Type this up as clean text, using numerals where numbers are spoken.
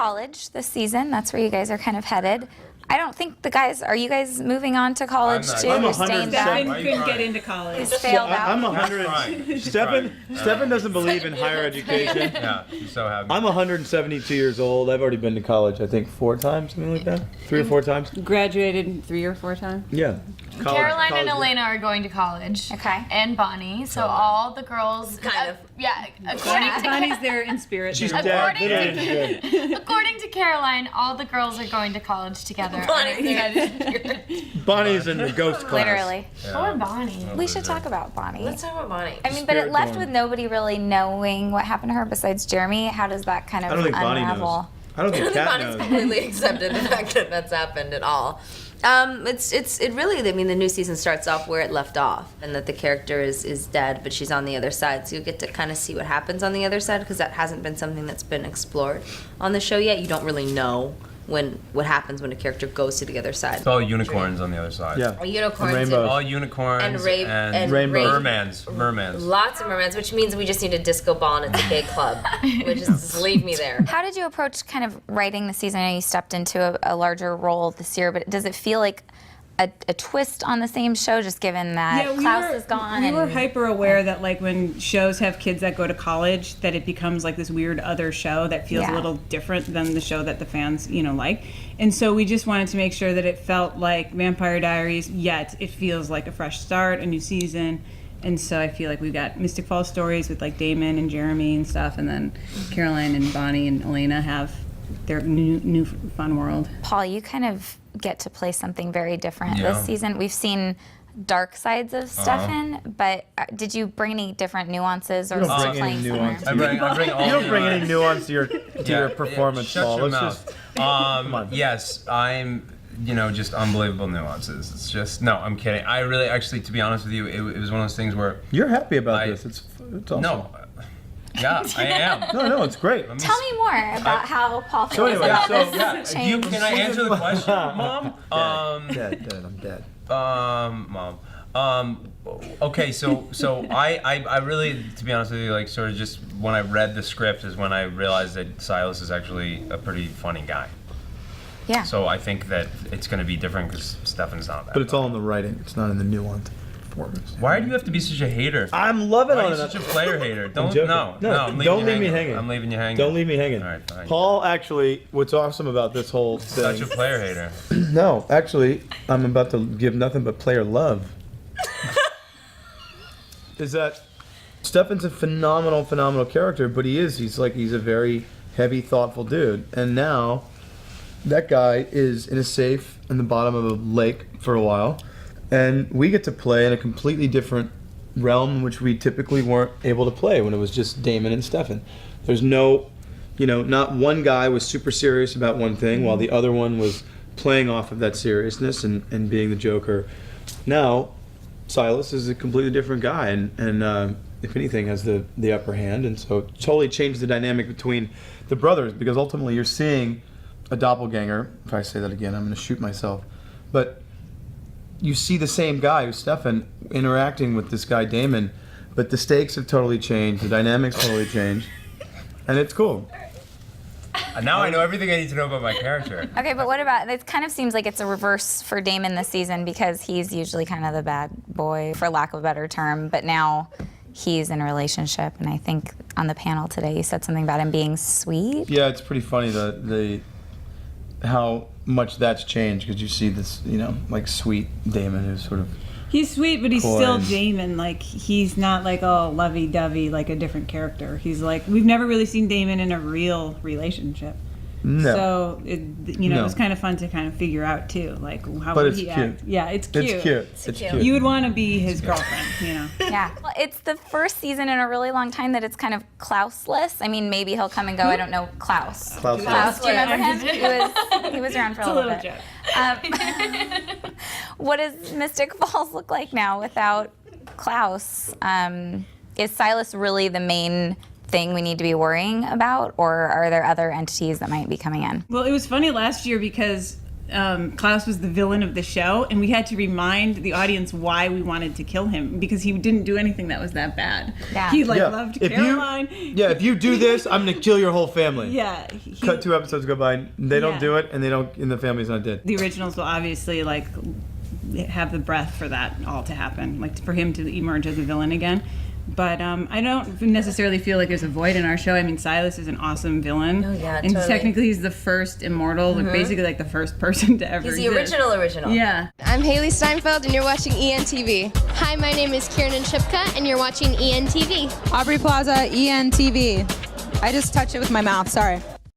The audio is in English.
college this season. That's where you guys are kind of headed. I don't think are you guys moving on to college too? I'm You're staying back? Stefan couldn't get into college. He's failed out. I'm 100. Stefan doesn't believe in higher education. Yeah, he's so happy. I'm 172 years old. I've already been to college, I think 4 times, something like that. 3 or 4 times. Graduated 3 or 4 times. Yeah. Caroline and Elena are going to college. Okay. And Bonnie. So all the girls. Kind of. Yeah. According to Bonnie's there in spirit. She's there. dead. Literally dead. according to Caroline, all the girls are going to college together. Bonnie's in the ghost class. Literally. Poor Bonnie. We should talk about Bonnie. Let's talk about Bonnie. I mean, but it Spirit left born. with nobody really knowing what happened to her besides Jeremy. How does that kind of I don't think Bonnie unravel? knows. I don't think Kat Bonnie's knows. completely accepted the fact that that's happened at all. It really, I mean, the new season starts off where it left off, and that the character is dead, but she's on the other side. So you get to kind of see what happens on the other side, because that hasn't been something that's been explored on the show yet. You don't really know what happens when a character goes to the other side. It's all unicorns on the other side. Yeah. Unicorns And rainbows. All unicorns and rainbows. mermans. Lots of mermaids, which means we just need a disco ball and it's a gay club, which is just leave me there. How did you approach kind of writing the season? I know you stepped into a larger role this year, but does it feel like a twist on the same show, just given that Klaus is gone? We were and- hyper aware that like when shows have kids that go to college, that it becomes like this weird other show that feels a little different than the show that the fans, like. And so we just wanted to make sure that it felt like Vampire Diaries, yet it feels like a fresh start, a new season. And so I feel like we've got Mystic Falls stories with like Damon and Jeremy and stuff, and then Caroline and Bonnie and Elena have their new fun world. Paul, you kind of get to play something very different Yeah. this season. We've seen dark sides of Stefan, but did you bring any different nuances or You don't still bring playing any similar? nuance. I bring all You don't bring any nuance. nuance to your performance, Shut Paul. your Let's mouth. just come on. Yes, I'm. Just unbelievable nuances. It's just no. I'm kidding. I really, actually, to be honest with you, it was one of those things where You're happy about I- this. It's awesome. no. Yeah, I am. No, it's great. Tell me more about how Paul feels So anyway, about so- this Yeah, change. can I answer the question, Mom? Dead. I'm dead. Mom. Okay, so I really, to be honest with you, like sort of just when I read the script is when I realized that Silas is actually a pretty funny guy. Yeah. So I think that it's going to be different because Stefan's not that. But it's all in the writing. It's not in the nuance performance. Why do you have to be such a hater? I'm loving Why on are it. you such a player hater? Don't joking. no. I'm leaving don't you leave me hanging. hanging. I'm leaving you hanging. Don't leave me hanging. All right, fine. Paul, actually, what's awesome about this whole thing? Such a player hater. No, actually, I'm about to give nothing but player love. Is that Stefan's a phenomenal character, but he's a very heavy, thoughtful dude. And now that guy is in a safe in the bottom of a lake for a while, and we get to play in a completely different realm in which we typically weren't able to play when it was just Damon and Stefan. There's no, not one guy was super serious about one thing while the other one was playing off of that seriousness and being the Joker. Now, Silas is a completely different guy, and if anything, has the upper hand, and so it totally changed the dynamic between the brothers, because ultimately you're seeing a doppelganger. If I say that again, I'm going to shoot myself. But you see the same guy, who's Stefan, interacting with this guy Damon, but the stakes have totally changed, the dynamics totally changed, and it's cool. Now I know everything I need to know about my character. Okay, but what about, it kind of seems like it's a reverse for Damon this season, because he's usually kind of the bad boy, for lack of a better term, but now he's in a relationship, and I think on the panel today you said something about him being sweet. Yeah, it's pretty funny the how much that's changed, because you see this, like sweet Damon who's sort of He's sweet, but he's coy still and- Damon. Like, he's not like, oh, lovey-dovey, like a different character. He's like, we've never really seen Damon in a real relationship. No. So, it No. was kind of fun to kind of figure out, too. Like, how But would it's he cute. act? Yeah, it's cute. It's cute. It's cute. You would want to be his girlfriend, Yeah. Well, it's the first season in a really long time that it's kind of Klausless. I mean, maybe he'll come and go. I don't know. Klaus. Klaus. Klaus, do you remember him? He was around for It's a a little little bit. joke. What does Mystic Falls look like now without Klaus? Is Silas really the main thing we need to be worrying about, or are there other entities that might be coming in? Well, it was funny last year because Klaus was the villain of the show, and we had to remind the audience why we wanted to kill him, because he didn't do anything that was that bad. Yeah. He Yeah. loved If Caroline. if you do this, I'm gonna kill your whole family. Yeah. Cut 2 episodes go by, they don't Yeah. do it, and the family's not dead. The originals will obviously like have the breath for that all to happen, like for him to emerge as a villain again. But I don't necessarily feel like there's a void in our show. I mean, Silas is an awesome villain. Oh, yeah, and totally. technically he's the first immortal, like basically like the first person to ever He's the exist. original. Yeah. I'm Haley Steinfeld, and you're watching ENTV. Hi, my name is Kieran Shipka, and you're watching ENTV. Aubrey Plaza, ENTV. I just touched it with my mouth, sorry.